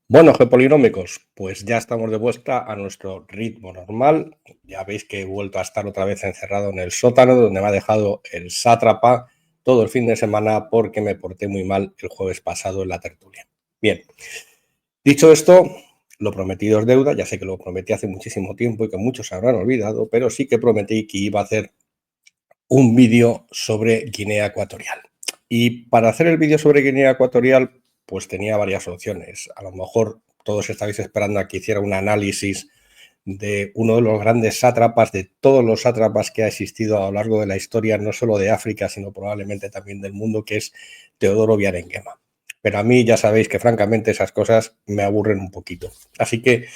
Bueno, geopolinómicos, pues ya estamos de vuelta a nuestro ritmo normal. Ya veis que he vuelto a estar otra vez encerrado en el sótano donde me ha dejado el sátrapa todo el fin de semana porque me porté muy mal el jueves pasado en la tertulia. Bien, dicho esto, lo prometido es deuda. Ya sé que lo prometí hace muchísimo tiempo y que muchos se habrán olvidado, pero sí que prometí que iba a hacer un vídeo sobre Guinea Ecuatorial. Y para hacer el vídeo sobre Guinea Ecuatorial, pues tenía varias opciones. A lo mejor todos estabais esperando a que hiciera un análisis de uno de los grandes sátrapas, de todos los sátrapas que ha existido a lo largo de la historia, no solo de África, sino probablemente también del mundo, que es Teodoro Obiang-Nguema. Pero a mí ya sabéis que francamente esas cosas me aburren un poquito. Así que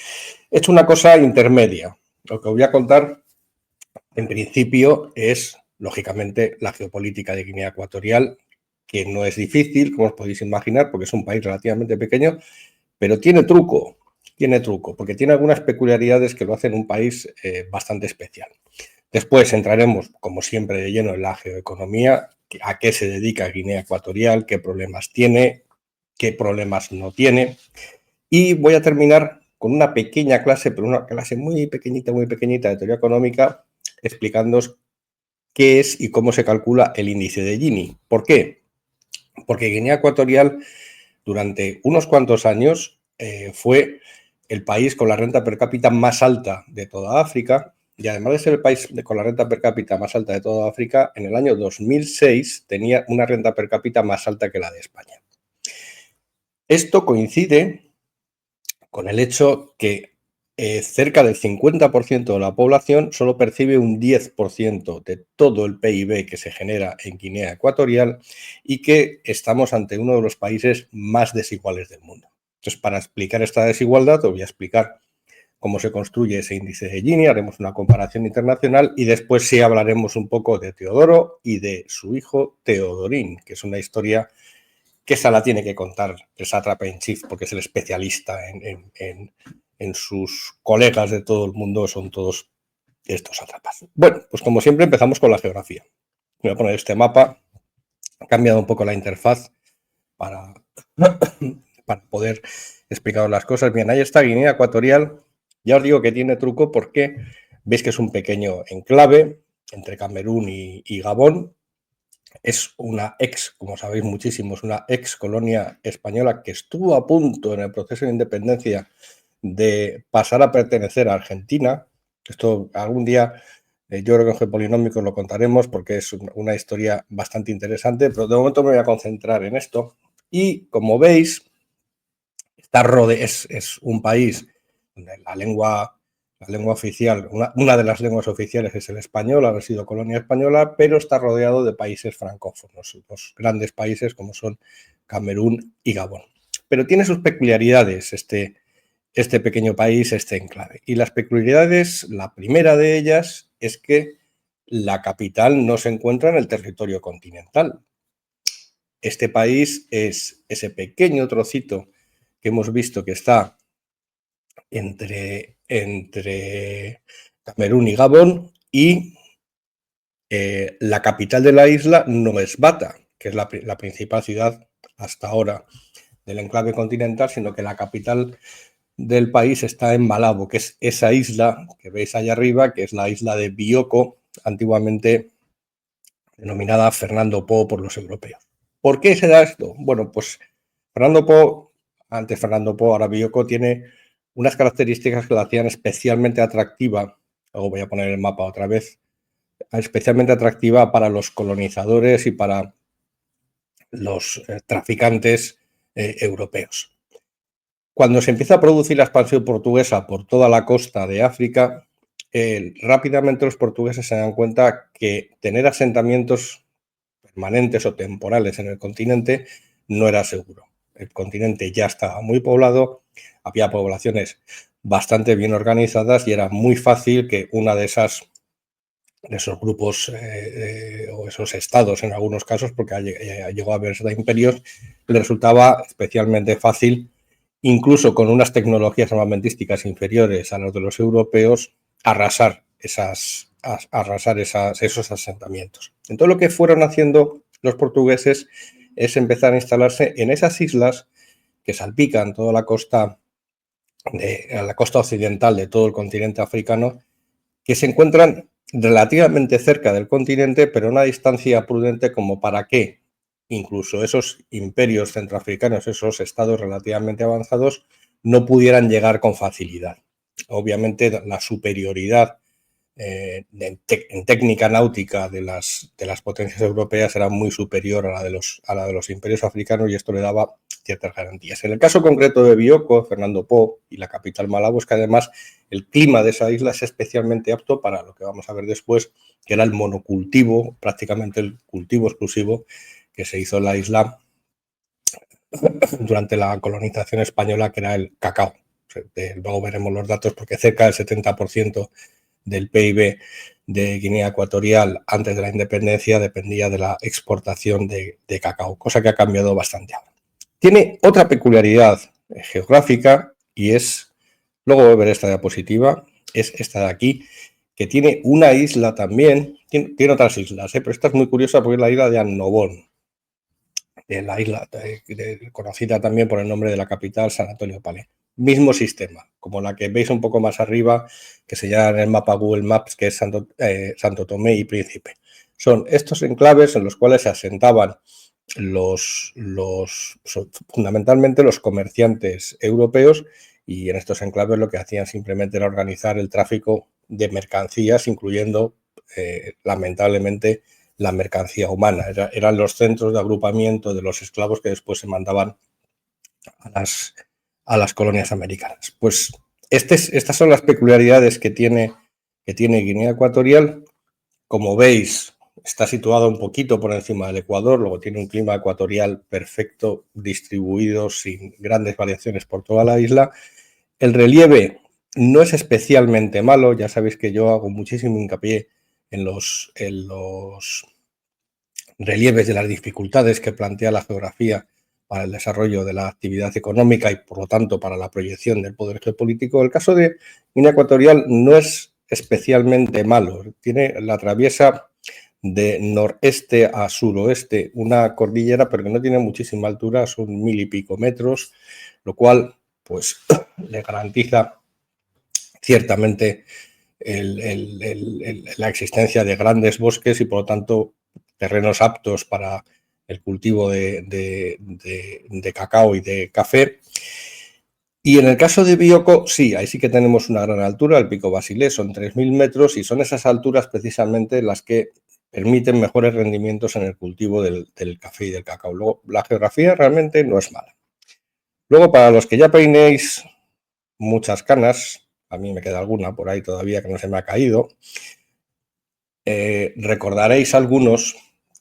he hecho una cosa intermedia. Lo que os voy a contar, en principio, es, lógicamente, la geopolítica de Guinea Ecuatorial, que no es difícil, como os podéis imaginar, porque es un país relativamente pequeño, pero tiene truco, porque tiene algunas peculiaridades que lo hacen un país bastante especial. Después entraremos, como siempre, de lleno en la geoeconomía, a qué se dedica Guinea Ecuatorial, qué problemas tiene, qué problemas no tiene. Y voy a terminar con una pequeña clase, pero una clase muy pequeñita de teoría económica, explicándoos qué es y cómo se calcula el índice de Gini. ¿Por qué? Porque Guinea Ecuatorial durante unos cuantos años fue el país con la renta per cápita más alta de toda África, y además de ser el país con la renta per cápita más alta de toda África, en el año 2006 tenía una renta per cápita más alta que la de España. Esto coincide con el hecho que cerca del 50% de la población solo percibe un 10% de todo el PIB que se genera en Guinea Ecuatorial y que estamos ante uno de los países más desiguales del mundo. Entonces, para explicar esta desigualdad, os voy a explicar cómo se construye ese índice de Gini, haremos una comparación internacional y después sí hablaremos un poco de Teodoro y de su hijo Teodorín, que es una historia que esa la tiene que contar el sátrapa en chief, porque es el especialista en sus colegas de todo el mundo, son todos estos sátrapas. Bueno, pues como siempre empezamos con la geografía. Voy a poner este mapa, he cambiado un poco la interfaz para, para poder explicar las cosas. Bien, ahí está Guinea Ecuatorial. Ya os digo que tiene truco porque veis que es un pequeño enclave entre Camerún y Gabón. Es una como sabéis muchísimo, es una ex colonia española que estuvo a punto en el proceso de independencia de pasar a pertenecer a Argentina. Esto algún día, yo creo que en Geopolinómicos lo contaremos porque es una historia bastante interesante, pero de momento me voy a concentrar en esto. Y como veis, es un país donde la lengua oficial, una de las lenguas oficiales es el español, ha sido colonia española, pero está rodeado de países francófonos, los grandes países como son Camerún y Gabón. Pero tiene sus peculiaridades este pequeño país, este enclave. Y las peculiaridades, la primera de ellas es que la capital no se encuentra en el territorio continental. Este país es ese pequeño trocito que hemos visto que está entre Camerún y Gabón, y la capital de la isla no es Bata, que es la principal ciudad hasta ahora del enclave continental, sino que la capital del país está en Malabo, que es esa isla que veis allá arriba, que es la isla de Bioko, antiguamente denominada Fernando Po por los europeos. ¿Por qué se da esto? Bueno, pues Fernando Po, antes Fernando Po, ahora Bioko, tiene unas características que la hacían especialmente atractiva, luego voy a poner el mapa otra vez, especialmente atractiva para los colonizadores y para los traficantes europeos. Cuando se empieza a producir la expansión portuguesa por toda la costa de África, rápidamente los portugueses se dan cuenta que tener asentamientos permanentes o temporales en el continente no era seguro. El continente ya estaba muy poblado, había poblaciones bastante bien organizadas y era muy fácil que una de esos grupos o esos estados, en algunos casos, porque llegó a haber imperios, le resultaba especialmente fácil, incluso con unas tecnologías armamentísticas inferiores a las de los europeos, arrasar esos asentamientos. Entonces, lo que fueron haciendo los portugueses es empezar a instalarse en esas islas que salpican toda la costa occidental de todo el continente africano, que se encuentran relativamente cerca del continente, pero a una distancia prudente como para que incluso esos imperios centroafricanos, esos estados relativamente avanzados, no pudieran llegar con facilidad. Obviamente la superioridad en técnica náutica de las potencias europeas era muy superior a la de los imperios africanos, y esto le daba ciertas garantías. En el caso concreto de Bioko, Fernando Po y la capital Malabo, es que además el clima de esa isla es especialmente apto para lo que vamos a ver después, que era el monocultivo, prácticamente el cultivo exclusivo que se hizo en la isla durante la colonización española, que era el cacao. Luego veremos los datos, porque cerca del 70% del PIB de Guinea Ecuatorial antes de la independencia dependía de la exportación de cacao, cosa que ha cambiado bastante ahora. Tiene otra peculiaridad geográfica, y es, luego ver esta diapositiva, es esta de aquí, que tiene una isla también, tiene otras islas, pero esta es muy curiosa porque es la isla de Annobón, la isla conocida también por el nombre de la capital, San Antonio Palé. Mismo sistema, como la que veis un poco más arriba, que se llama en el mapa Google Maps, que es Santo Tomé y Príncipe. Son estos enclaves en los cuales se asentaban fundamentalmente los comerciantes europeos, y en estos enclaves lo que hacían simplemente era organizar el tráfico de mercancías, incluyendo lamentablemente la mercancía humana. Eran los centros de agrupamiento de los esclavos que después se mandaban a las colonias americanas. Pues estas son las peculiaridades que tiene Guinea Ecuatorial. Como veis, está situado un poquito por encima del Ecuador, luego tiene un clima ecuatorial perfecto, distribuido sin grandes variaciones por toda la isla. El relieve no es especialmente malo, ya sabéis que yo hago muchísimo hincapié en los relieves de las dificultades que plantea la geografía para el desarrollo de la actividad económica y, por lo tanto, para la proyección del poder geopolítico. El caso de Guinea Ecuatorial no es especialmente malo. La atraviesa de noreste a suroeste una cordillera, pero que no tiene muchísima altura, son 1000 y pico metros, lo cual pues le garantiza ciertamente la existencia de grandes bosques y, por lo tanto, terrenos aptos para el cultivo de cacao y de café. Y en el caso de Bioko, sí, ahí sí que tenemos una gran altura, el Pico Basilé son 3000 metros, y son esas alturas precisamente las que permiten mejores rendimientos en el cultivo del café y del cacao. Luego, la geografía realmente no es mala. Luego, para los que ya peinéis muchas canas, a mí me queda alguna por ahí todavía que no se me ha caído, recordaréis algunos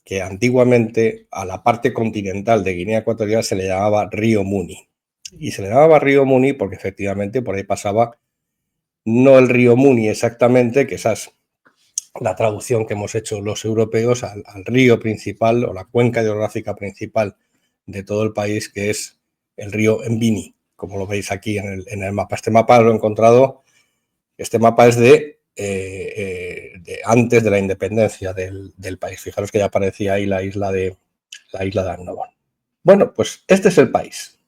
que antiguamente a la parte continental de Guinea Ecuatorial se le llamaba Río Muni. Y se le llamaba Río Muni porque efectivamente por ahí pasaba, no el río Muni exactamente, que esa es la traducción que hemos hecho los europeos, al río principal o la cuenca hidrográfica principal de todo el país, que es el río Mbini, como lo veis aquí en el mapa. Este mapa lo he encontrado, este mapa es de antes de la independencia del país. Fijaros que ya aparecía ahí la isla de Annobón. Bueno, pues este es el país.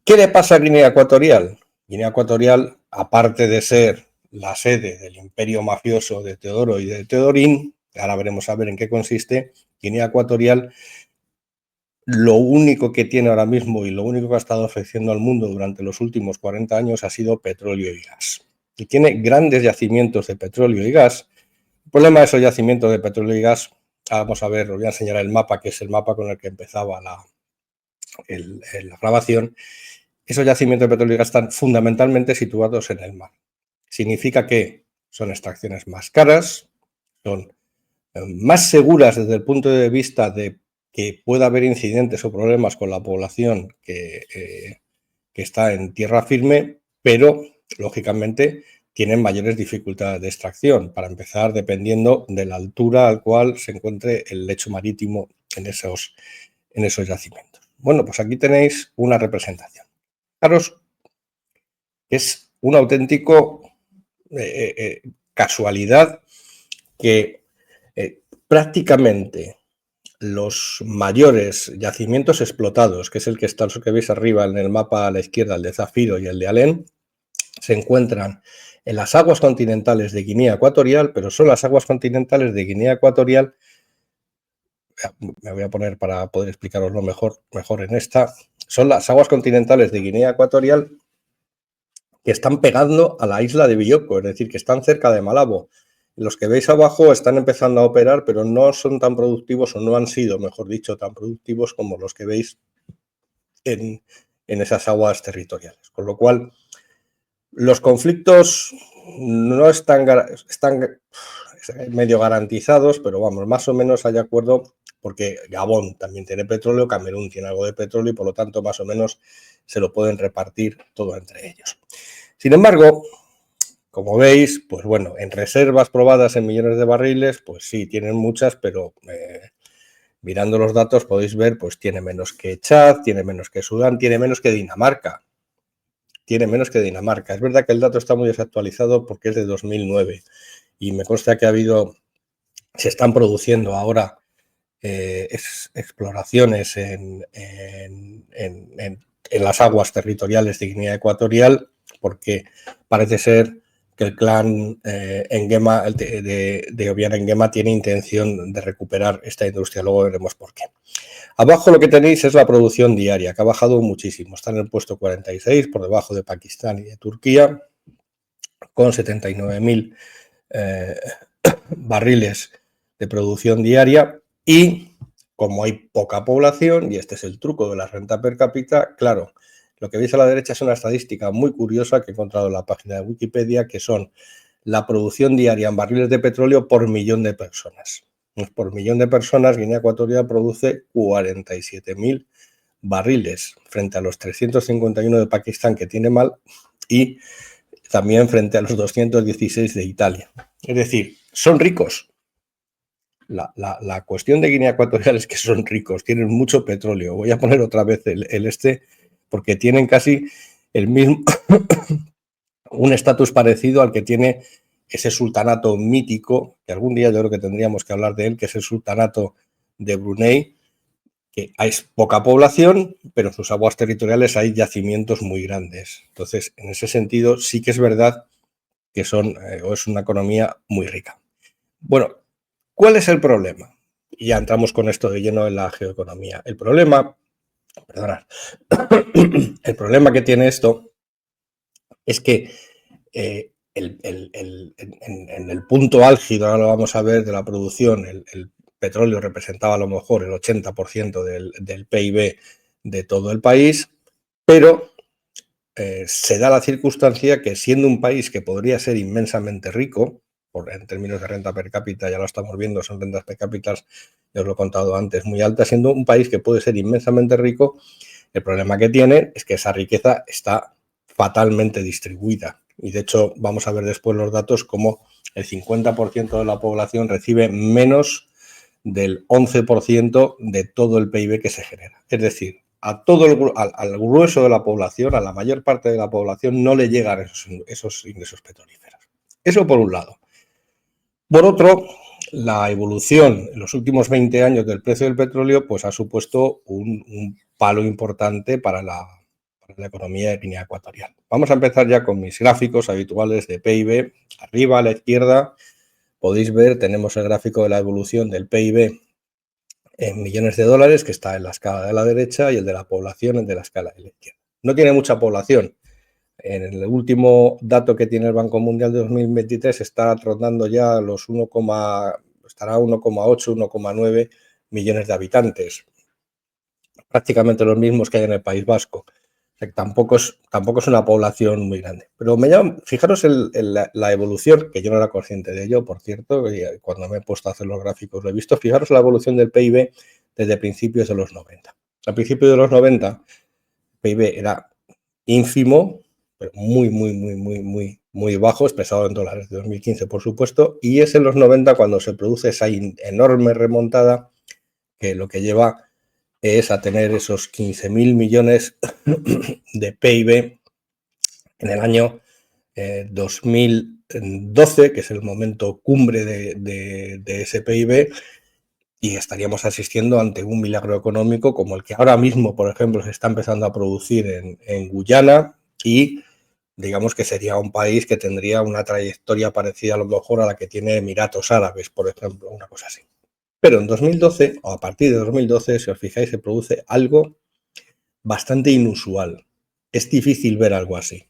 ¿Qué le pasa a Guinea Ecuatorial? Guinea Ecuatorial, aparte de ser la sede del imperio mafioso de Teodoro y de Teodorín, ahora veremos a ver en qué consiste, Guinea Ecuatorial lo único que tiene ahora mismo y lo único que ha estado ofreciendo al mundo durante los últimos 40 años ha sido petróleo y gas. Y tiene grandes yacimientos de petróleo y gas. El problema de esos yacimientos de petróleo y gas, vamos a ver, os voy a enseñar el mapa, que es el mapa con el que empezaba la grabación. Esos yacimientos de petróleo y gas están fundamentalmente situados en el mar. Significa que son extracciones más caras, son más seguras desde el punto de vista de que pueda haber incidentes o problemas con la población que está en tierra firme, pero lógicamente tienen mayores dificultades de extracción, para empezar, dependiendo de la altura al cual se encuentre el lecho marítimo en esos yacimientos. Bueno, pues aquí tenéis una representación. Fijaros, es un auténtico casualidad que prácticamente los mayores yacimientos explotados, que es el que está, el que veis arriba en el mapa a la izquierda, el de Zafiro y el de Alén, se encuentran en las aguas continentales de Guinea Ecuatorial, pero son las aguas continentales de Guinea Ecuatorial. Me voy a poner para poder explicaroslo mejor en esta. Son las aguas continentales de Guinea Ecuatorial que están pegando a la isla de Bioko, es decir, que están cerca de Malabo. Los que veis abajo están empezando a operar, pero no son tan productivos, o no han sido, mejor dicho, tan productivos como los que veis en esas aguas territoriales. Con lo cual, los conflictos no están medio garantizados, pero vamos, más o menos hay acuerdo, porque Gabón también tiene petróleo, Camerún tiene algo de petróleo y por lo tanto más o menos se lo pueden repartir todo entre ellos. Sin embargo, como veis, pues bueno, en reservas probadas en millones de barriles, pues sí, tienen muchas, pero mirando los datos podéis ver, pues tiene menos que Chad, tiene menos que Sudán, tiene menos que Dinamarca. Tiene menos que Dinamarca. Es verdad que el dato está muy desactualizado porque es de 2009 y me consta que se están produciendo ahora exploraciones en las aguas territoriales de Guinea Ecuatorial, porque parece ser que el clan Nguema, de Obiang Nguema, tiene intención de recuperar esta industria. Luego veremos por qué. Abajo lo que tenéis es la producción diaria, que ha bajado muchísimo. Está en el puesto 46, por debajo de Pakistán y de Turquía, con 79.000 barriles de producción diaria. Y como hay poca población, y este es el truco de la renta per cápita, claro, lo que veis a la derecha es una estadística muy curiosa que he encontrado en la página de Wikipedia, que son la producción diaria en barriles de petróleo por millón de personas. Por millón de personas, Guinea Ecuatorial produce 47.000 barriles frente a los 351 de Pakistán, que tiene mal, y también frente a los 216 de Italia. Es decir, son ricos. La cuestión de Guinea Ecuatorial es que son ricos, tienen mucho petróleo. Voy a poner otra vez porque tienen casi el mismo, un estatus parecido al que tiene ese sultanato mítico, que algún día yo creo que tendríamos que hablar de él, que es el sultanato de Brunei, que hay poca población, pero en sus aguas territoriales hay yacimientos muy grandes. Entonces, en ese sentido, sí que es verdad que es una economía muy rica. Bueno, ¿cuál es el problema? Y ya entramos con esto de lleno en la geoeconomía. El problema que tiene esto es que en el punto álgido, ahora lo vamos a ver, de la producción, el petróleo representaba a lo mejor el 80% del PIB de todo el país, pero se da la circunstancia que, siendo un país que podría ser inmensamente rico, en términos de renta per cápita, ya lo estamos viendo, son rentas per cápita, ya os lo he contado antes, muy altas, siendo un país que puede ser inmensamente rico, el problema que tiene es que esa riqueza está fatalmente distribuida. Y de hecho vamos a ver después los datos como el 50% de la población recibe menos del 11% de todo el PIB que se genera. Es decir, al grueso de la población, a la mayor parte de la población, no le llegan esos ingresos petrolíferos. Eso por un lado. Por otro, la evolución en los últimos 20 años del precio del petróleo pues ha supuesto un palo importante para la economía de Guinea Ecuatorial. Vamos a empezar ya con mis gráficos habituales de PIB. Arriba a la izquierda podéis ver, tenemos el gráfico de la evolución del PIB en millones de dólares, que está en la escala de la derecha, y el de la población en de la escala de la izquierda. No tiene mucha población. En el último dato que tiene el Banco Mundial de 2023 está rondando ya los 1,8, 1,9 millones de habitantes. Prácticamente los mismos que hay en el País Vasco. O sea, que tampoco es una población muy grande. Pero fijaros en la evolución, que yo no era consciente de ello, por cierto, y cuando me he puesto a hacer los gráficos lo he visto. Fijaros la evolución del PIB desde principios de los 90. A principios de los 90, el PIB era ínfimo, pero muy bajo, expresado en dólares, de 2015, por supuesto, y es en los 90 cuando se produce esa enorme remontada que lo que lleva es a tener esos 15.000 millones de PIB en el año 2012, que es el momento cumbre de ese PIB, y estaríamos asistiendo ante un milagro económico como el que ahora mismo, por ejemplo, se está empezando a producir en Guyana, y digamos que sería un país que tendría una trayectoria parecida a lo mejor a la que tiene Emiratos Árabes, por ejemplo, una cosa así. Pero en 2012, o a partir de 2012, si os fijáis, se produce algo bastante inusual. Es difícil ver algo así.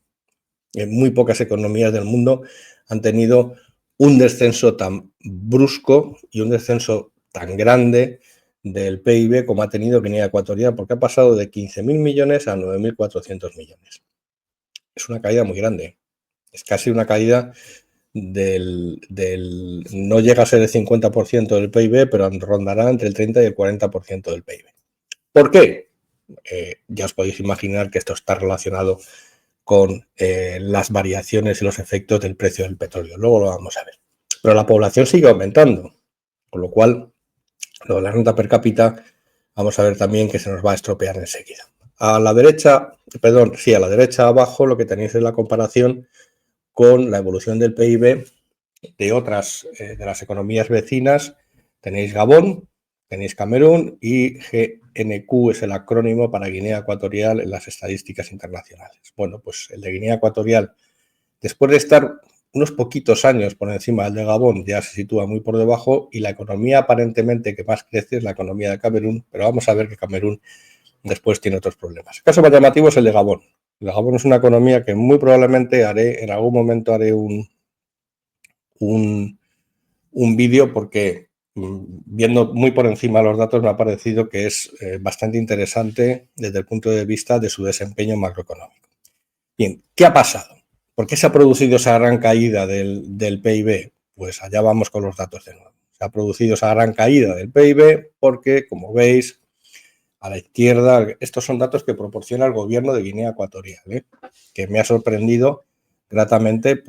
En muy pocas economías del mundo han tenido un descenso tan brusco y un descenso tan grande del PIB como ha tenido Guinea Ecuatorial, porque ha pasado de 15.000 millones a 9.400 millones. Es una caída muy grande. Es casi una caída no llega a ser el 50% del PIB, pero rondará entre el 30 y el 40% del PIB. ¿Por qué? Ya os podéis imaginar que esto está relacionado con las variaciones y los efectos del precio del petróleo. Luego lo vamos a ver. Pero la población sigue aumentando, con lo cual lo de la renta per cápita vamos a ver también que se nos va a estropear enseguida. A la derecha, perdón, sí, a la derecha abajo lo que tenéis es la comparación con la evolución del PIB de otras de las economías vecinas. Tenéis Gabón, tenéis Camerún, y GNQ es el acrónimo para Guinea Ecuatorial en las estadísticas internacionales. Bueno, pues el de Guinea Ecuatorial, después de estar unos poquitos años por encima del de Gabón, ya se sitúa muy por debajo, y la economía aparentemente que más crece es la economía de Camerún, pero vamos a ver que Camerún después tiene otros problemas. El caso más llamativo es el de Gabón. El de Gabón es una economía que muy probablemente en algún momento haré un vídeo, porque viendo muy por encima los datos me ha parecido que es bastante interesante desde el punto de vista de su desempeño macroeconómico. Bien, ¿qué ha pasado? ¿Por qué se ha producido esa gran caída del PIB? Pues allá vamos con los datos de nuevo. Se ha producido esa gran caída del PIB porque, como veis, a la izquierda, estos son datos que proporciona el gobierno de Guinea Ecuatorial, que me ha sorprendido gratamente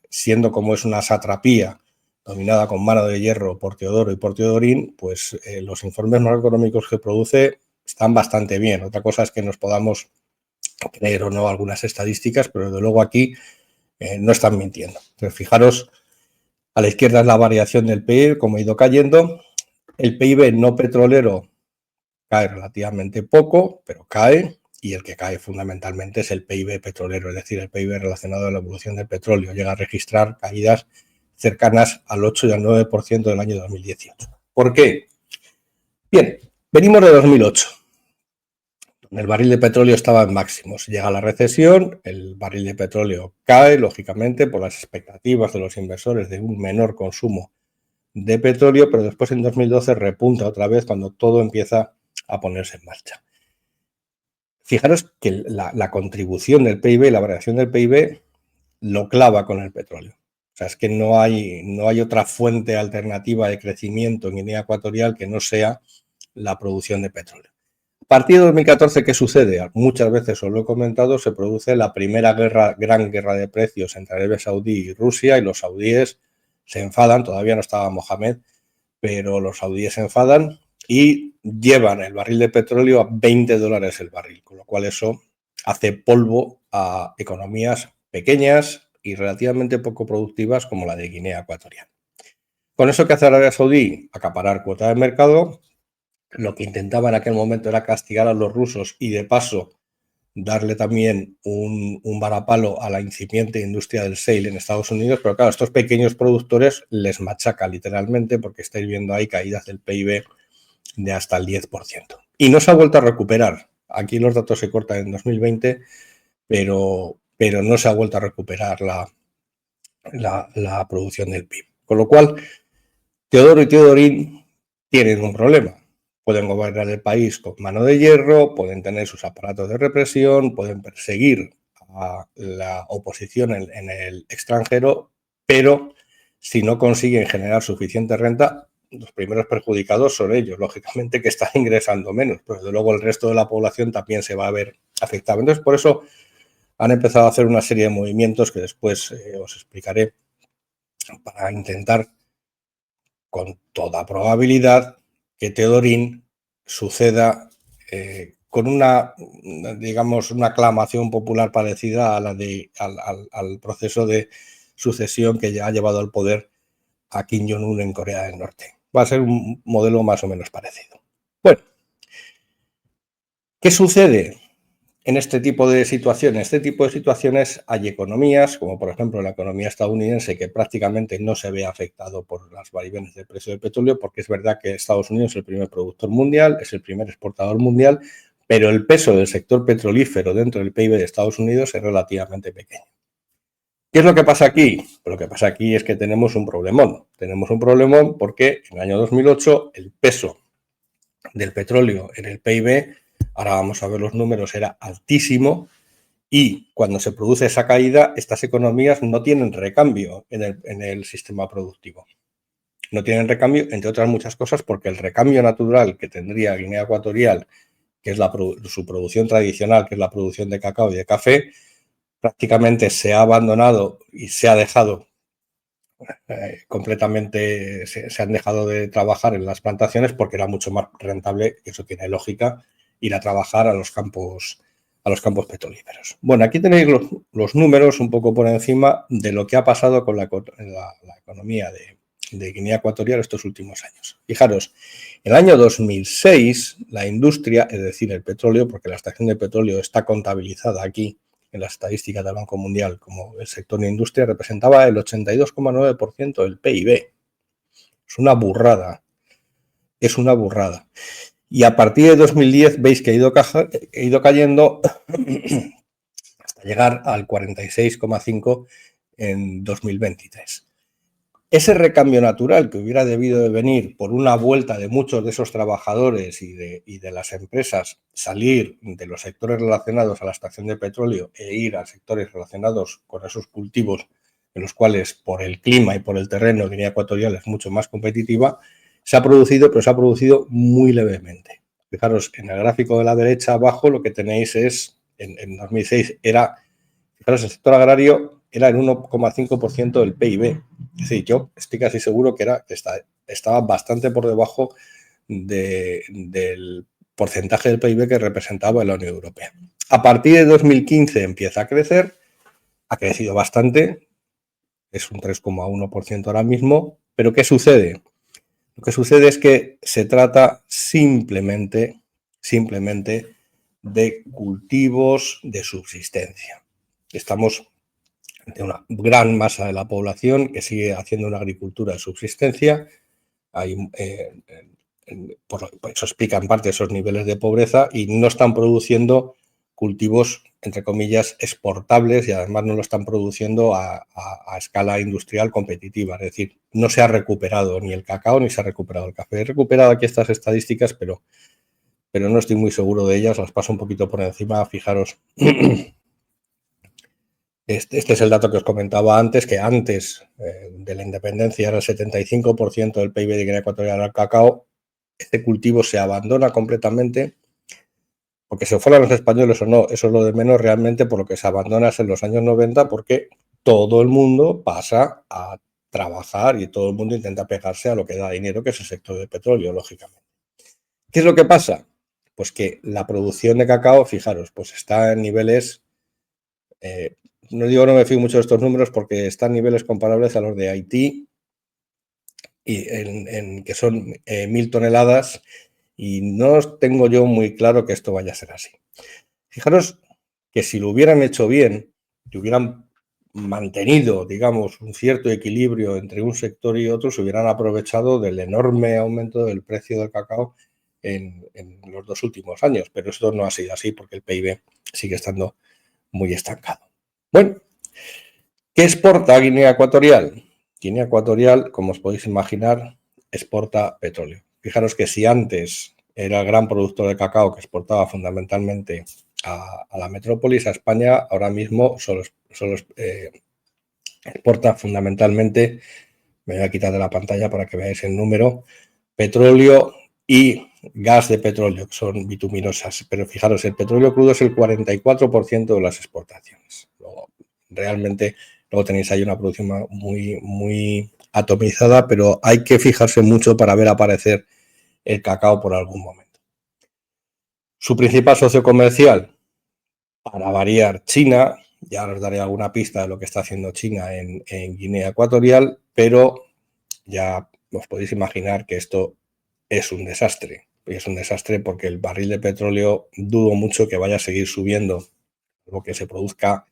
siendo como es una satrapía dominada con mano de hierro por Teodoro y por Teodorín, pues los informes macroeconómicos que produce están bastante bien. Otra cosa es que nos podamos creer o no algunas estadísticas, pero desde luego aquí no están mintiendo. Entonces, fijaros, a la izquierda es la variación del PIB, como ha ido cayendo. El PIB no petrolero cae relativamente poco, pero cae, y el que cae fundamentalmente es el PIB petrolero, es decir, el PIB relacionado a la evolución del petróleo. Llega a registrar caídas cercanas al 8 y al 9% del año 2018. ¿Por qué? Bien, venimos de 2008. El barril de petróleo estaba en máximos. Llega la recesión, el barril de petróleo cae, lógicamente, por las expectativas de los inversores de un menor consumo de petróleo, pero después en 2012 repunta otra vez cuando todo empieza a ponerse en marcha. Fijaros que la contribución del PIB, la variación del PIB, lo clava con el petróleo. O sea, es que no hay otra fuente alternativa de crecimiento en Guinea Ecuatorial que no sea la producción de petróleo. A partir de 2014, ¿qué sucede? Muchas veces os lo he comentado, se produce la primera gran guerra de precios entre Arabia Saudí y Rusia, y los saudíes se enfadan. Todavía no estaba Mohamed, pero los saudíes se enfadan y llevan el barril de petróleo a $20 el barril, con lo cual eso hace polvo a economías pequeñas y relativamente poco productivas como la de Guinea Ecuatorial. Con eso, ¿qué hace Arabia Saudí? Acaparar cuota de mercado. Lo que intentaba en aquel momento era castigar a los rusos y, de paso, darle también un varapalo a la incipiente industria del shale en Estados Unidos, pero claro, estos pequeños productores les machaca literalmente, porque estáis viendo ahí caídas del PIB de hasta el 10%. Y no se ha vuelto a recuperar. Aquí los datos se cortan en 2020, pero no se ha vuelto a recuperar la producción del PIB. Con lo cual, Teodoro y Teodorín tienen un problema. Pueden gobernar el país con mano de hierro, pueden tener sus aparatos de represión, pueden perseguir a la oposición en el extranjero, pero si no consiguen generar suficiente renta, los primeros perjudicados son ellos, lógicamente, que están ingresando menos, pero desde luego el resto de la población también se va a ver afectado. Entonces, por eso han empezado a hacer una serie de movimientos que después os explicaré, para intentar, con toda probabilidad, que Teodorín suceda con una aclamación popular parecida a la al proceso de sucesión que ya ha llevado al poder a Kim Jong-un en Corea del Norte. va a ser un modelo más o menos parecido. Bueno, ¿qué sucede en este tipo de situaciones? En este tipo de situaciones hay economías, como por ejemplo la economía estadounidense, que prácticamente no se ve afectado por las vaivenes del precio del petróleo, porque es verdad que Estados Unidos es el primer productor mundial, es el primer exportador mundial, pero el peso del sector petrolífero dentro del PIB de Estados Unidos es relativamente pequeño. ¿Qué es lo que pasa aquí? Lo que pasa aquí es que tenemos un problemón. Tenemos un problemón porque en el año 2008 el peso del petróleo en el PIB, ahora vamos a ver los números, era altísimo, y cuando se produce esa caída, estas economías no tienen recambio en el sistema productivo. No tienen recambio, entre otras muchas cosas, porque el recambio natural que tendría Guinea Ecuatorial, que es su producción tradicional, que es la producción de cacao y de café, prácticamente se ha abandonado y se ha dejado completamente, se han dejado de trabajar en las plantaciones porque era mucho más rentable, y eso tiene lógica, ir a trabajar a los campos petrolíferos. Bueno, aquí tenéis los números un poco por encima de lo que ha pasado con la economía de Guinea Ecuatorial estos últimos años. Fijaros, en el año 2006 la industria, es decir, el petróleo, porque la extracción de petróleo está contabilizada aquí en las estadísticas del Banco Mundial como el sector de industria, representaba el 82,9% del PIB. Es una burrada. Es una burrada. Y a partir de 2010 veis que ha ido cayendo hasta llegar al 46,5% en 2023. Ese recambio natural que hubiera debido de venir por una vuelta de muchos de esos trabajadores y de las empresas, salir de los sectores relacionados a la extracción de petróleo e ir a sectores relacionados con esos cultivos en los cuales por el clima y por el terreno Guinea Ecuatorial es mucho más competitiva, se ha producido, pero se ha producido muy levemente. Fijaros, en el gráfico de la derecha abajo lo que tenéis es, en 2006 era, fijaros, el sector agrario era el 1,5% del PIB. Es decir, yo estoy casi seguro que estaba bastante por debajo del porcentaje del PIB que representaba la Unión Europea. A partir de 2015 empieza a crecer, ha crecido bastante, es un 3,1% ahora mismo, pero ¿qué sucede? Lo que sucede es que se trata simplemente de cultivos de subsistencia. Estamos de una gran masa de la población que sigue haciendo una agricultura de subsistencia. Hay, por eso explica en parte esos niveles de pobreza y no están produciendo cultivos, entre comillas, exportables y además no lo están produciendo a escala industrial competitiva. Es decir, no se ha recuperado ni el cacao ni se ha recuperado el café. He recuperado aquí estas estadísticas, pero no estoy muy seguro de ellas. Las paso un poquito por encima. Fijaros. Este es el dato que os comentaba antes, que antes de la independencia era el 75% del PIB de Guinea Ecuatorial al cacao. Este cultivo se abandona completamente, porque se fueran los españoles o no, eso es lo de menos realmente, por lo que se abandona es en los años 90, porque todo el mundo pasa a trabajar y todo el mundo intenta pegarse a lo que da dinero, que es el sector del petróleo, lógicamente. ¿Qué es lo que pasa? Pues que la producción de cacao, fijaros, pues está en niveles... no digo, no me fío mucho de estos números porque están niveles comparables a los de Haití, y que son 1.000 toneladas, y no tengo yo muy claro que esto vaya a ser así. Fijaros que si lo hubieran hecho bien, que hubieran mantenido, digamos, un cierto equilibrio entre un sector y otro, se hubieran aprovechado del enorme aumento del precio del cacao en los 2 últimos años, pero esto no ha sido así porque el PIB sigue estando muy estancado. Bueno, ¿qué exporta Guinea Ecuatorial? Guinea Ecuatorial, como os podéis imaginar, exporta petróleo. Fijaros que si antes era el gran productor de cacao que exportaba fundamentalmente a la metrópolis, a España, ahora mismo solo exporta fundamentalmente, me voy a quitar de la pantalla para que veáis el número, petróleo y gas de petróleo, que son bituminosas. Pero fijaros, el petróleo crudo es el 44% de las exportaciones. Realmente, luego tenéis ahí una producción muy atomizada, pero hay que fijarse mucho para ver aparecer el cacao por algún momento. Su principal socio comercial, para variar, China. Ya os daré alguna pista de lo que está haciendo China en Guinea Ecuatorial, pero ya os podéis imaginar que esto es un desastre. Y es un desastre porque el barril de petróleo dudo mucho que vaya a seguir subiendo, lo que se produzca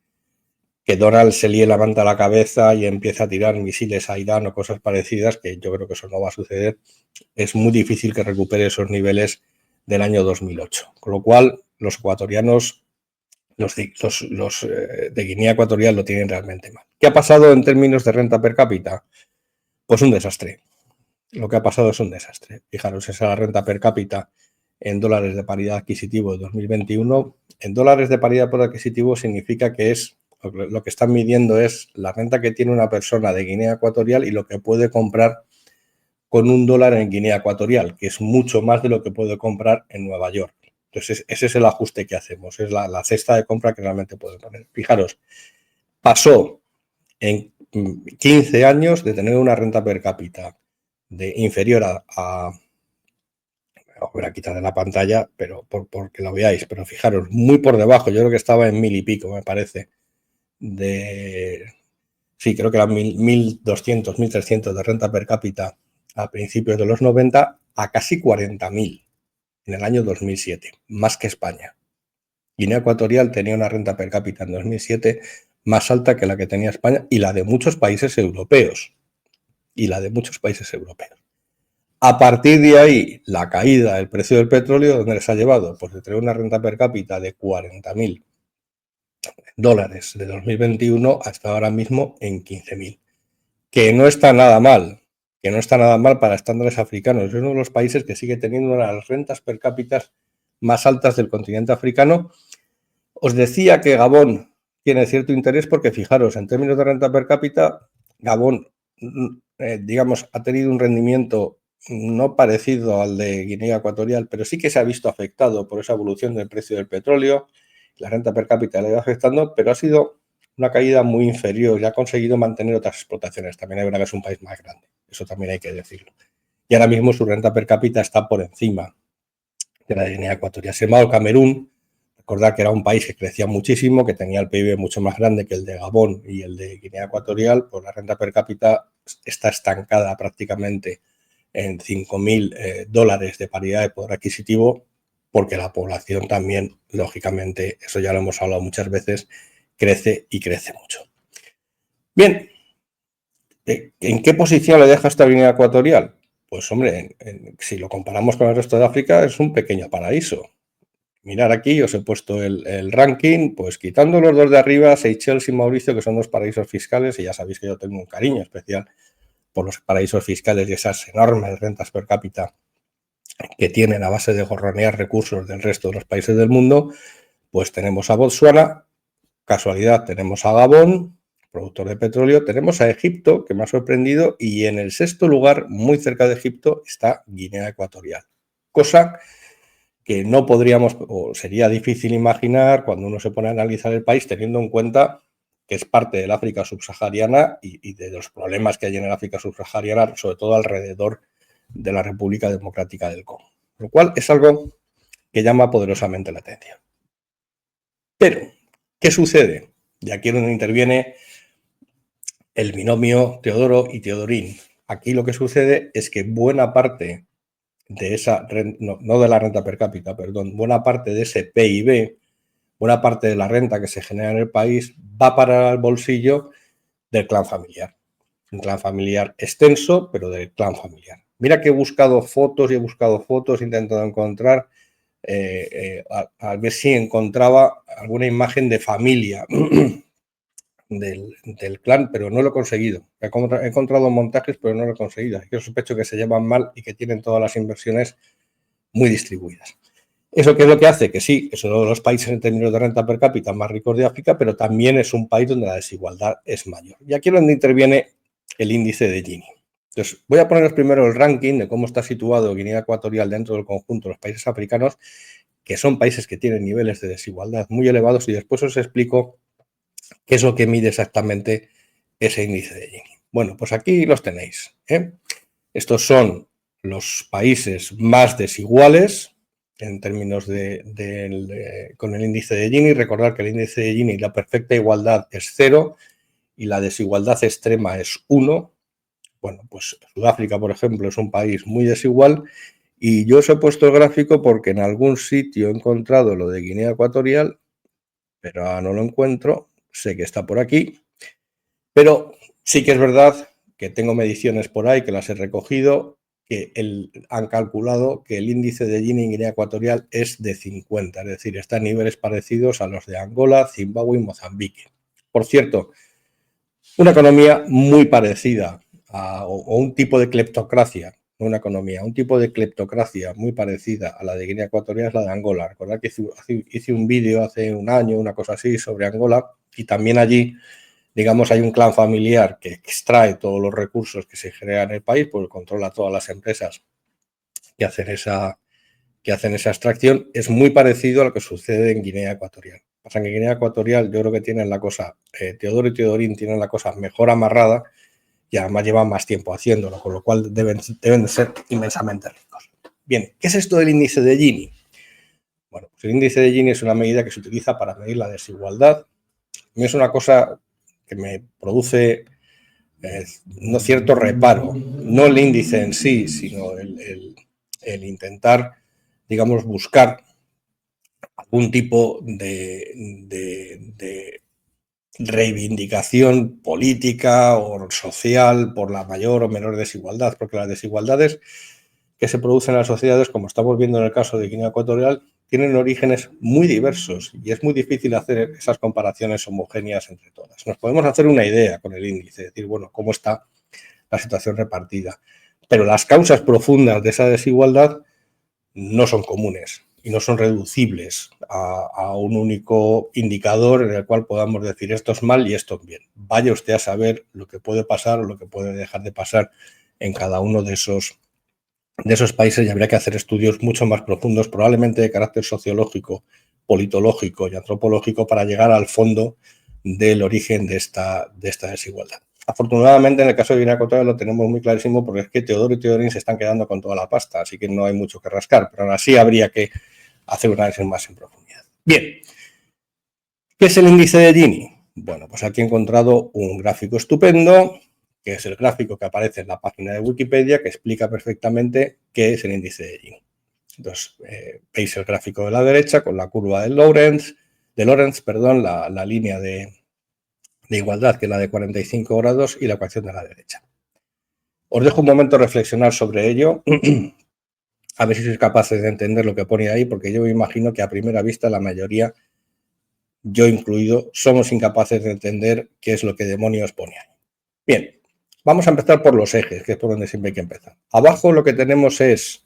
que Donald se líe la manta a la cabeza y empiece a tirar misiles a Irán o cosas parecidas, que yo creo que eso no va a suceder. Es muy difícil que recupere esos niveles del año 2008. Con lo cual, los ecuatorianos, los de Guinea Ecuatorial lo tienen realmente mal. ¿Qué ha pasado en términos de renta per cápita? Pues un desastre. Lo que ha pasado es un desastre. Fijaros, esa renta per cápita en dólares de paridad adquisitivo de 2021. En dólares de paridad por adquisitivo significa que es lo que están midiendo es la renta que tiene una persona de Guinea Ecuatorial y lo que puede comprar con $1 en Guinea Ecuatorial, que es mucho más de lo que puede comprar en Nueva York. Entonces, ese es el ajuste que hacemos, es la cesta de compra que realmente puede poner. Fijaros, pasó en 15 años de tener una renta per cápita inferior a voy a quitar de la pantalla, pero porque lo veáis, pero fijaros, muy por debajo, yo creo que estaba en 1000 y pico, me parece, sí, creo que eran 1200, 1300 de renta per cápita a principios de los 90 a casi 40.000 en el año 2007, más que España. Guinea Ecuatorial tenía una renta per cápita en 2007 más alta que la que tenía España y la de muchos países europeos. A partir de ahí, la caída del precio del petróleo, ¿dónde les ha llevado? Pues de tener una renta per cápita de $40.000 de 2021 hasta ahora mismo en 15.000. Que no está nada mal, para estándares africanos. Es uno de los países que sigue teniendo una de las rentas per cápita más altas del continente africano. Os decía que Gabón tiene cierto interés porque, fijaros, en términos de renta per cápita, Gabón, digamos, ha tenido un rendimiento no parecido al de Guinea Ecuatorial, pero sí que se ha visto afectado por esa evolución del precio del petróleo. La renta per cápita le ha ido afectando, pero ha sido una caída muy inferior y ha conseguido mantener otras explotaciones. También hay verdad que es un país más grande, eso también hay que decirlo. Y ahora mismo su renta per cápita está por encima de la de Guinea Ecuatorial. Sin embargo, Camerún, recordad que era un país que crecía muchísimo, que tenía el PIB mucho más grande que el de Gabón y el de Guinea Ecuatorial, pues la renta per cápita está estancada prácticamente en $5.000 de paridad de poder adquisitivo, porque la población también, lógicamente, eso ya lo hemos hablado muchas veces, crece y crece mucho. Bien, ¿en qué posición le deja esta Guinea Ecuatorial? Pues hombre, si lo comparamos con el resto de África, es un pequeño paraíso. Mirar aquí, os he puesto el ranking, pues quitando los dos de arriba, Seychelles y Mauricio, que son dos paraísos fiscales, y ya sabéis que yo tengo un cariño especial por los paraísos fiscales y esas enormes rentas per cápita que tienen a base de gorronear recursos del resto de los países del mundo, pues tenemos a Botsuana, casualidad tenemos a Gabón, productor de petróleo, tenemos a Egipto, que me ha sorprendido, y en el sexto lugar, muy cerca de Egipto, está Guinea Ecuatorial. Cosa que no podríamos, o sería difícil imaginar cuando uno se pone a analizar el país, teniendo en cuenta que es parte del África subsahariana y de los problemas que hay en el África subsahariana, sobre todo alrededor de la República Democrática del Congo. Lo cual es algo que llama poderosamente la atención. Pero, ¿qué sucede? Y aquí es donde interviene el binomio Teodoro y Teodorín. Aquí lo que sucede es que buena parte de esa, no de la renta per cápita, perdón, buena parte de ese PIB, buena parte de la renta que se genera en el país va para el bolsillo del clan familiar. Un clan familiar extenso, pero del clan familiar. Mira que he buscado fotos, he intentado encontrar, a ver si encontraba alguna imagen de familia del clan, pero no lo he conseguido. He encontrado montajes, pero no lo he conseguido. Yo sospecho que se llevan mal y que tienen todas las inversiones muy distribuidas. ¿Eso qué es lo que hace? Que sí, es uno de los países en términos de renta per cápita más ricos de África, pero también es un país donde la desigualdad es mayor. Y aquí es donde interviene el índice de Gini. Entonces, voy a poneros primero el ranking de cómo está situado Guinea Ecuatorial dentro del conjunto de los países africanos, que son países que tienen niveles de desigualdad muy elevados, y después os explico qué es lo que mide exactamente ese índice de Gini. Bueno, pues aquí los tenéis, ¿eh? Estos son los países más desiguales en términos con el índice de Gini. Recordad que el índice de Gini, la perfecta igualdad es 0 y la desigualdad extrema es 1. Bueno, pues Sudáfrica, por ejemplo, es un país muy desigual y yo os he puesto el gráfico porque en algún sitio he encontrado lo de Guinea Ecuatorial, pero ahora no lo encuentro, sé que está por aquí, pero sí que es verdad que tengo mediciones por ahí que las he recogido, que han calculado que el índice de Gini en Guinea Ecuatorial es de 50, es decir, está a niveles parecidos a los de Angola, Zimbabue y Mozambique. Por cierto, una economía muy parecida o un tipo de cleptocracia, no una economía, un tipo de cleptocracia muy parecida a la de Guinea Ecuatorial es la de Angola. Recordad que hice un vídeo hace un año, una cosa así, sobre Angola, y también allí, digamos, hay un clan familiar que extrae todos los recursos que se generan en el país, pues controla todas las empresas que hacen esa extracción. Es muy parecido a lo que sucede en Guinea Ecuatorial. Pasa que en Guinea Ecuatorial yo creo que tienen la cosa, Teodoro y Teodorín tienen la cosa mejor amarrada y además llevan más tiempo haciéndolo, con lo cual deben de ser inmensamente ricos. Bien, ¿qué es esto del índice de Gini? Bueno, pues el índice de Gini es una medida que se utiliza para medir la desigualdad. A mí es una cosa que me produce no cierto reparo, no el índice en sí, sino el intentar, digamos, buscar algún tipo de reivindicación política o social por la mayor o menor desigualdad, porque las desigualdades que se producen en las sociedades, como estamos viendo en el caso de Guinea Ecuatorial, tienen orígenes muy diversos y es muy difícil hacer esas comparaciones homogéneas entre todas. Nos podemos hacer una idea con el índice, decir, bueno, cómo está la situación repartida, pero las causas profundas de esa desigualdad no son comunes y no son reducibles a un único indicador en el cual podamos decir esto es mal y esto es bien. Vaya usted a saber lo que puede pasar o lo que puede dejar de pasar en cada uno de esos países, y habría que hacer estudios mucho más profundos, probablemente de carácter sociológico, politológico y antropológico, para llegar al fondo del origen de esta desigualdad. Afortunadamente, en el caso de Guinea Ecuatorial lo tenemos muy clarísimo, porque es que Teodoro y Teodorín se están quedando con toda la pasta, así que no hay mucho que rascar, pero aún así habría que hacer un análisis más en profundidad. Bien, ¿qué es el índice de Gini? Bueno, pues aquí he encontrado un gráfico estupendo, que es el gráfico que aparece en la página de Wikipedia, que explica perfectamente qué es el índice de Gini. Entonces, veis el gráfico de la derecha con la curva de Lorentz, la línea de igualdad, que es la de 45 grados, y la ecuación de la derecha. Os dejo un momento reflexionar sobre ello, a ver si sois capaces de entender lo que pone ahí, porque yo me imagino que a primera vista la mayoría, yo incluido, somos incapaces de entender qué es lo que demonios pone ahí. Bien, vamos a empezar por los ejes, que es por donde siempre hay que empezar. Abajo lo que tenemos es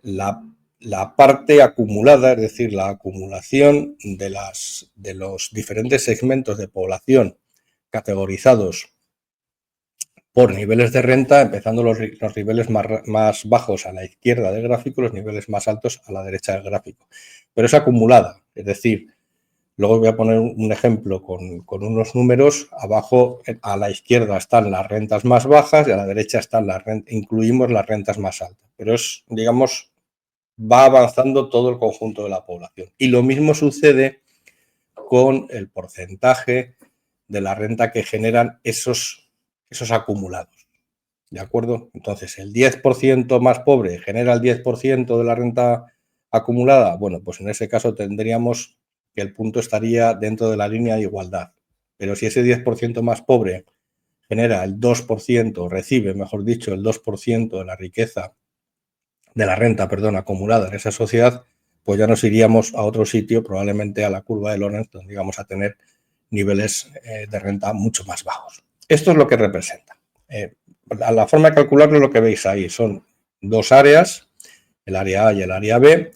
la parte acumulada, es decir, la acumulación de los diferentes segmentos de población categorizados por niveles de renta, empezando los niveles más bajos a la izquierda del gráfico, los niveles más altos a la derecha del gráfico. Pero es acumulada, es decir, luego voy a poner un ejemplo con unos números. Abajo a la izquierda están las rentas más bajas y a la derecha están incluimos las rentas más altas. Pero es, digamos, va avanzando todo el conjunto de la población. Y lo mismo sucede con el porcentaje de la renta que generan esos acumulados. ¿De acuerdo? Entonces, el 10% más pobre genera el 10% de la renta acumulada. Bueno, pues en ese caso tendríamos que el punto estaría dentro de la línea de igualdad. Pero si ese 10% más pobre genera el 2%, recibe, mejor dicho, el 2% de la riqueza, de la renta, acumulada en esa sociedad, pues ya nos iríamos a otro sitio, probablemente a la curva de Lorentz, donde íbamos a tener niveles de renta mucho más bajos. Esto es lo que representa. La forma de calcularlo es lo que veis ahí. Son dos áreas, el área A y el área B.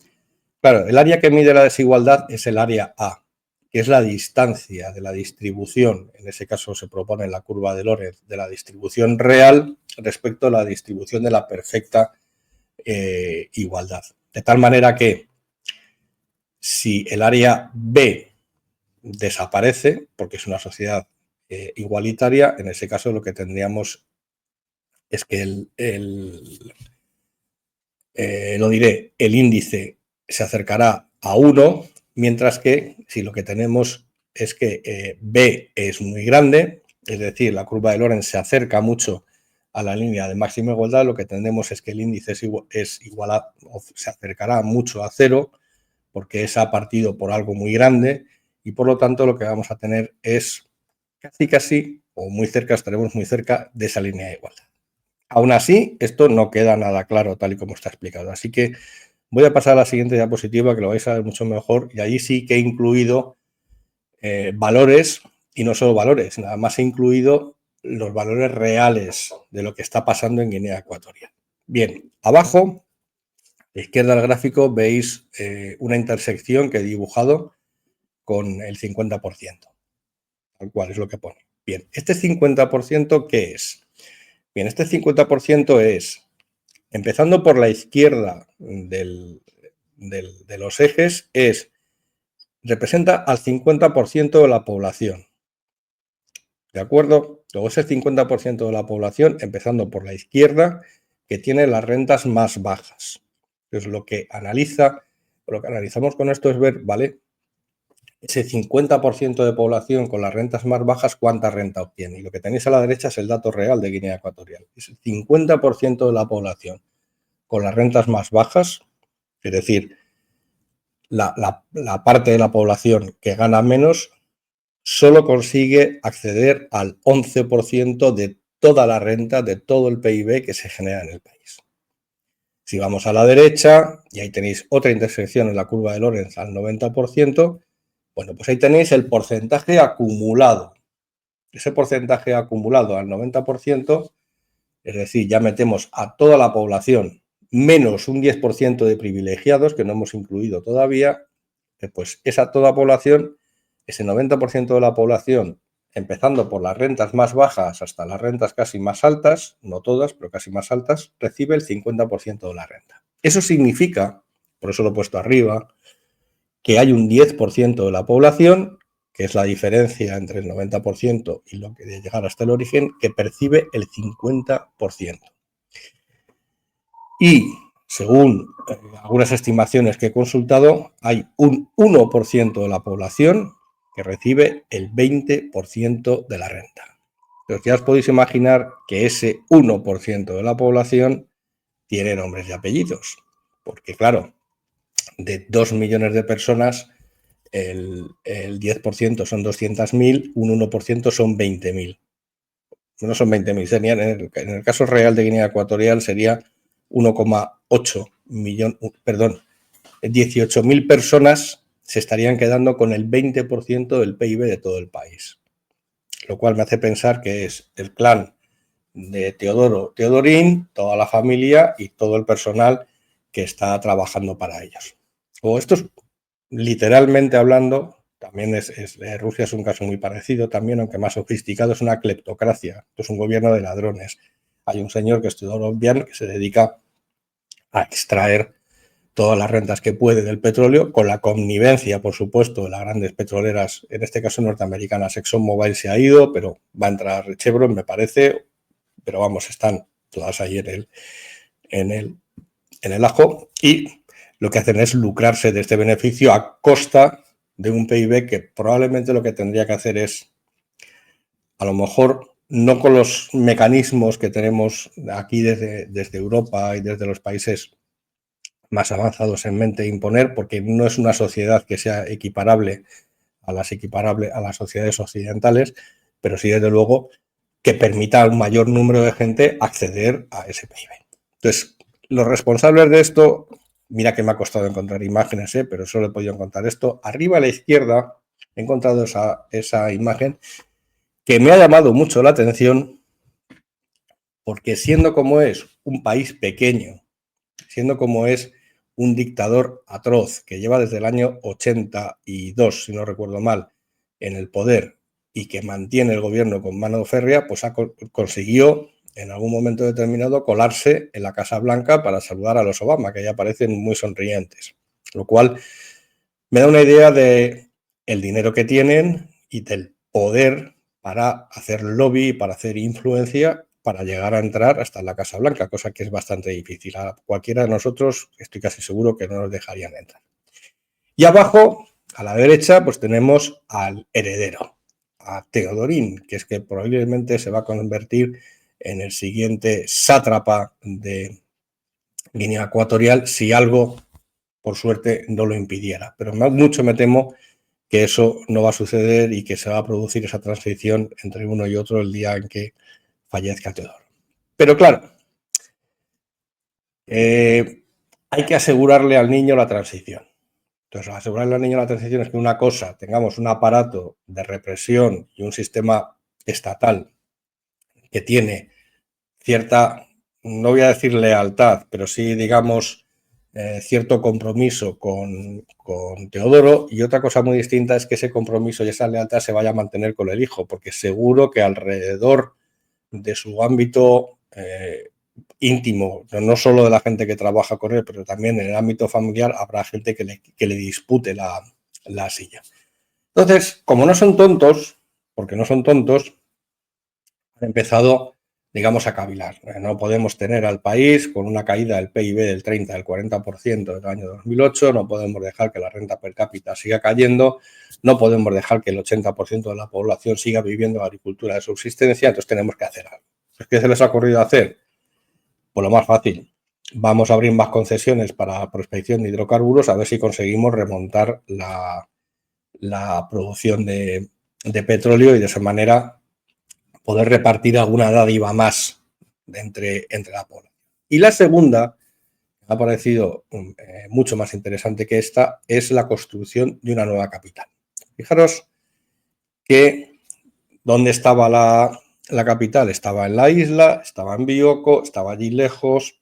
Claro, el área que mide la desigualdad es el área A, que es la distancia de la distribución, en ese caso se propone en la curva de Lorentz, de la distribución real respecto a la distribución de la perfecta igualdad. De tal manera que si el área B desaparece, porque es una sociedad igualitaria, en ese caso lo que tendríamos es que el índice se acercará a 1, mientras que si lo que tenemos es que B es muy grande, es decir, la curva de Lorenz se acerca mucho a la línea de máxima igualdad, lo que tendremos es que el índice es igual a, o se acercará mucho a cero, porque es a partido por algo muy grande, y por lo tanto lo que vamos a tener es casi, o muy cerca, estaremos muy cerca de esa línea de igualdad. Aún así, esto no queda nada claro tal y como está explicado, así que voy a pasar a la siguiente diapositiva, que lo vais a ver mucho mejor, y ahí sí que he incluido valores, y no solo valores, nada más he incluido los valores reales de lo que está pasando en Guinea Ecuatorial. Bien, abajo, a la izquierda del gráfico, veis una intersección que he dibujado con el 50%, tal cual es lo que pone. Bien, ¿este 50% qué es? Bien, este 50% es, empezando por la izquierda de los ejes, representa al 50% de la población. ¿De acuerdo? Luego ese 50% de la población, empezando por la izquierda, que tiene las rentas más bajas. Entonces, lo que analizamos con esto es ver, ¿vale? Ese 50% de población con las rentas más bajas, ¿cuánta renta obtiene? Y lo que tenéis a la derecha es el dato real de Guinea Ecuatorial. Es el 50% de la población con las rentas más bajas, es decir, la parte de la población que gana menos, solo consigue acceder al 11% de toda la renta, de todo el PIB que se genera en el país. Si vamos a la derecha, y ahí tenéis otra intersección en la curva de Lorenz al 90%, bueno, pues ahí tenéis el porcentaje acumulado. Ese porcentaje acumulado al 90%, es decir, ya metemos a toda la población menos un 10% de privilegiados, que no hemos incluido todavía, pues esa toda población, ese 90% de la población, empezando por las rentas más bajas hasta las rentas casi más altas, no todas, pero casi más altas, recibe el 50% de la renta. Eso significa, por eso lo he puesto arriba, que hay un 10% de la población, que es la diferencia entre el 90% y lo que de llegar hasta el origen, que percibe el 50%. Y según algunas estimaciones que he consultado, hay un 1% de la población que recibe el 20% de la renta. Entonces ya os podéis imaginar que ese 1% de la población tiene nombres y apellidos, porque claro, de 2 millones de personas, el 10% son 200.000, un 1% son 20.000. No son 20.000, serían, en el caso real de Guinea Ecuatorial sería 1,8 millón, perdón, 18.000 personas se estarían quedando con el 20% del PIB de todo el país. Lo cual me hace pensar que es el clan de Teodoro Teodorín, toda la familia y todo el personal que está trabajando para ellos. O esto es, literalmente hablando, también Rusia es un caso muy parecido también, aunque más sofisticado, es una cleptocracia, es un gobierno de ladrones. Hay un señor que es Teodoro Obiang que se dedica a extraer todas las rentas que puede del petróleo, con la connivencia, por supuesto, de las grandes petroleras, en este caso norteamericanas. ExxonMobil se ha ido, pero va a entrar Chevron, me parece, pero vamos, están todas ahí en el ajo, y lo que hacen es lucrarse de este beneficio a costa de un PIB que probablemente lo que tendría que hacer es, a lo mejor, no con los mecanismos que tenemos aquí desde Europa y desde los países más avanzados en mente, imponer, porque no es una sociedad que sea equiparable a las sociedades occidentales, pero sí, desde luego, que permita a un mayor número de gente acceder a ese PIB. Entonces, los responsables de esto, mira que me ha costado encontrar imágenes, pero solo he podido encontrar esto. Arriba a la izquierda he encontrado esa imagen que me ha llamado mucho la atención, porque siendo como es un país pequeño, siendo como es un dictador atroz que lleva desde el año 82, si no recuerdo mal, en el poder y que mantiene el gobierno con mano férrea, pues consiguió en algún momento determinado colarse en la Casa Blanca para saludar a los Obama, que ya parecen muy sonrientes. Lo cual me da una idea de el dinero que tienen y del poder para hacer lobby, para hacer influencia, para llegar a entrar hasta la Casa Blanca, cosa que es bastante difícil. A cualquiera de nosotros estoy casi seguro que no nos dejarían entrar. Y abajo, a la derecha, pues tenemos al heredero. a Teodorín, que es que probablemente se va a convertir en el siguiente sátrapa de Guinea Ecuatorial si algo, por suerte, no lo impidiera. Pero mucho me temo que eso no va a suceder y que se va a producir esa transición entre uno y otro el día en que fallezca Teodoro. Pero claro, hay que asegurarle al niño la transición. Entonces, asegurarle al niño la transición es que una cosa, tengamos un aparato de represión y un sistema estatal que tiene cierta, no voy a decir lealtad, pero sí, digamos, cierto compromiso con Teodoro, y otra cosa muy distinta es que ese compromiso y esa lealtad se vaya a mantener con el hijo, porque seguro que alrededor de su ámbito íntimo, no solo de la gente que trabaja con él, pero también en el ámbito familiar habrá gente que le dispute la silla. Entonces, como no son tontos, porque no son tontos, han empezado, digamos, a cavilar. No podemos tener al país con una caída del PIB del 30, del 40% del año 2008, no podemos dejar que la renta per cápita siga cayendo, no podemos dejar que el 80% de la población siga viviendo agricultura de subsistencia, entonces tenemos que hacer algo. ¿Qué se les ha ocurrido hacer? Pues lo más fácil. Vamos a abrir más concesiones para prospección de hidrocarburos a ver si conseguimos remontar la producción de petróleo y de esa manera poder repartir alguna dádiva más entre la población. Y la segunda, me ha parecido mucho más interesante que esta, es la construcción de una nueva capital. Fijaros que ¿dónde estaba la capital? Estaba en la isla, estaba en Bioko, estaba allí lejos,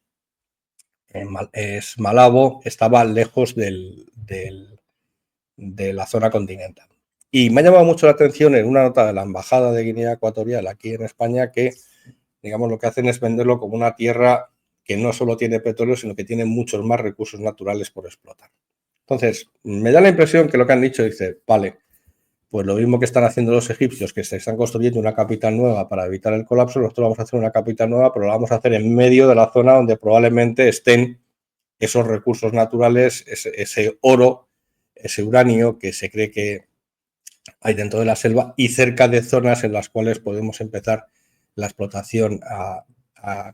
es Malabo, estaba lejos de la zona continental. Y me ha llamado mucho la atención en una nota de la Embajada de Guinea Ecuatorial aquí en España que, digamos, lo que hacen es venderlo como una tierra que no solo tiene petróleo, sino que tiene muchos más recursos naturales por explotar. Entonces, me da la impresión que lo que han dicho, dice, vale, pues lo mismo que están haciendo los egipcios, que se están construyendo una capital nueva para evitar el colapso, nosotros vamos a hacer una capital nueva, pero la vamos a hacer en medio de la zona donde probablemente estén esos recursos naturales, ese oro, ese uranio que se cree que hay dentro de la selva y cerca de zonas en las cuales podemos empezar la explotación a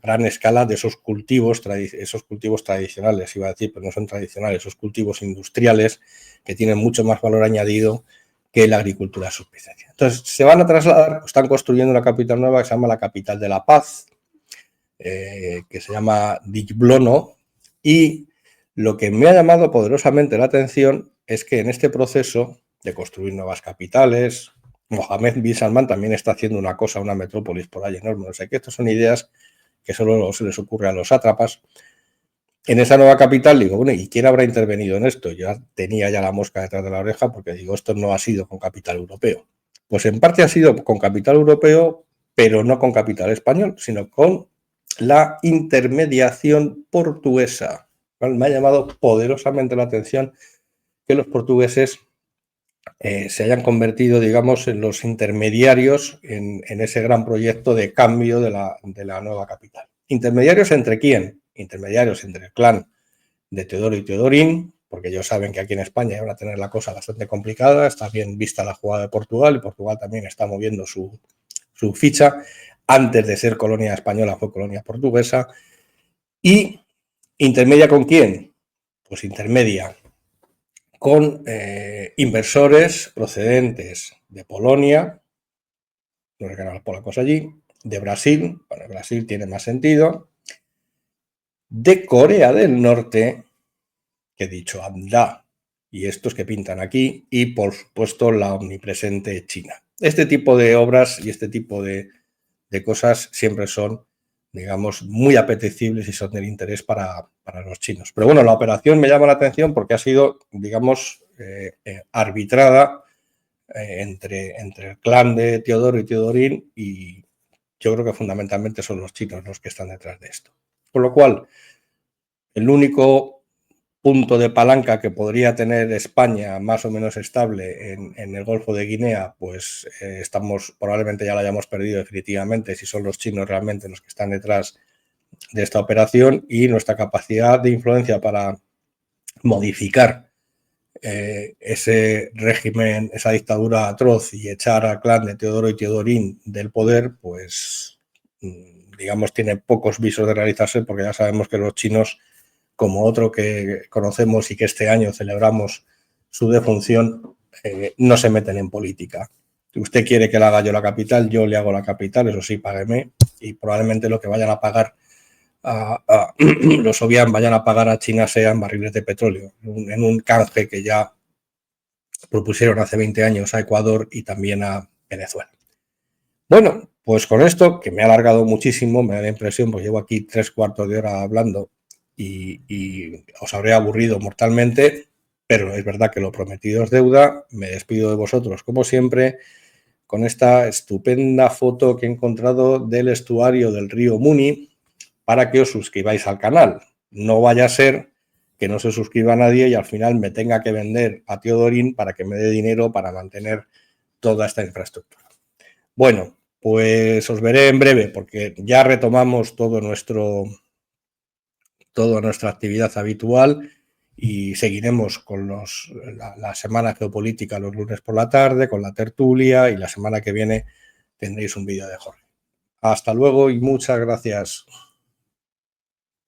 gran escala de esos cultivos tradicionales, iba a decir, pero no son tradicionales, esos cultivos industriales que tienen mucho más valor añadido que la agricultura de subsistencia. Entonces, se van a trasladar, están construyendo una capital nueva que se llama la capital de la paz, que se llama Dijblono, y lo que me ha llamado poderosamente la atención es que en este proceso de construir nuevas capitales, Mohammed bin Salman también está haciendo una cosa, una metrópolis por ahí enorme, no sé qué, estas son ideas que solo se les ocurre a los sátrapas. En esa nueva capital digo, bueno, ¿y quién habrá intervenido en esto? Yo tenía ya la mosca detrás de la oreja porque digo, esto no ha sido con capital europeo. Pues en parte ha sido con capital europeo, pero no con capital español, sino con la intermediación portuguesa. Me ha llamado poderosamente la atención que los portugueses se hayan convertido, digamos, en los intermediarios en ese gran proyecto de cambio de la nueva capital. ¿Intermediarios entre quién? Intermediarios entre el clan de Teodoro y Teodorín, porque ellos saben que aquí en España van a tener la cosa bastante complicada, está bien vista la jugada de Portugal y Portugal también está moviendo su ficha. Antes de ser colonia española fue colonia portuguesa. ¿Y intermedia con quién? Pues intermedia con inversores procedentes de Polonia, no regalan los polacos allí, de Brasil, bueno, Brasil tiene más sentido, de Corea del Norte, que he dicho anda, y estos que pintan aquí, y por supuesto la omnipresente China. Este tipo de obras y este tipo de cosas siempre son, digamos, muy apetecibles y son del interés para los chinos. Pero bueno, la operación me llama la atención porque ha sido, digamos, arbitrada entre el clan de Teodoro y Teodorín, y yo creo que fundamentalmente son los chinos los que están detrás de esto. Con lo cual, el único punto de palanca que podría tener España más o menos estable en el Golfo de Guinea, pues probablemente ya lo hayamos perdido definitivamente si son los chinos realmente los que están detrás de esta operación, y nuestra capacidad de influencia para modificar ese régimen, esa dictadura atroz y echar al clan de Teodoro y Teodorín del poder, pues digamos tiene pocos visos de realizarse, porque ya sabemos que los chinos, como otro que conocemos y que este año celebramos su defunción, no se meten en política. Si usted quiere que le haga yo la capital, yo le hago la capital, eso sí, págueme, y probablemente lo que vayan a pagar los Obiang vayan a pagar a China sean barriles de petróleo, en un canje que ya propusieron hace 20 años a Ecuador y también a Venezuela. Bueno, pues con esto, que me ha alargado muchísimo, me da la impresión, pues llevo aquí 3/4 de hora hablando y os habré aburrido mortalmente, pero es verdad que lo prometido es deuda. Me despido de vosotros, como siempre, con esta estupenda foto que he encontrado del estuario del río Muni, para que os suscribáis al canal. No vaya a ser que no se suscriba nadie y al final me tenga que vender a Teodorín para que me dé dinero para mantener toda esta infraestructura. Bueno, pues os veré en breve, porque ya retomamos toda nuestra actividad habitual y seguiremos con la semana geopolítica los lunes por la tarde, con la tertulia, y la semana que viene tendréis un vídeo de Jorge. Hasta luego y muchas gracias.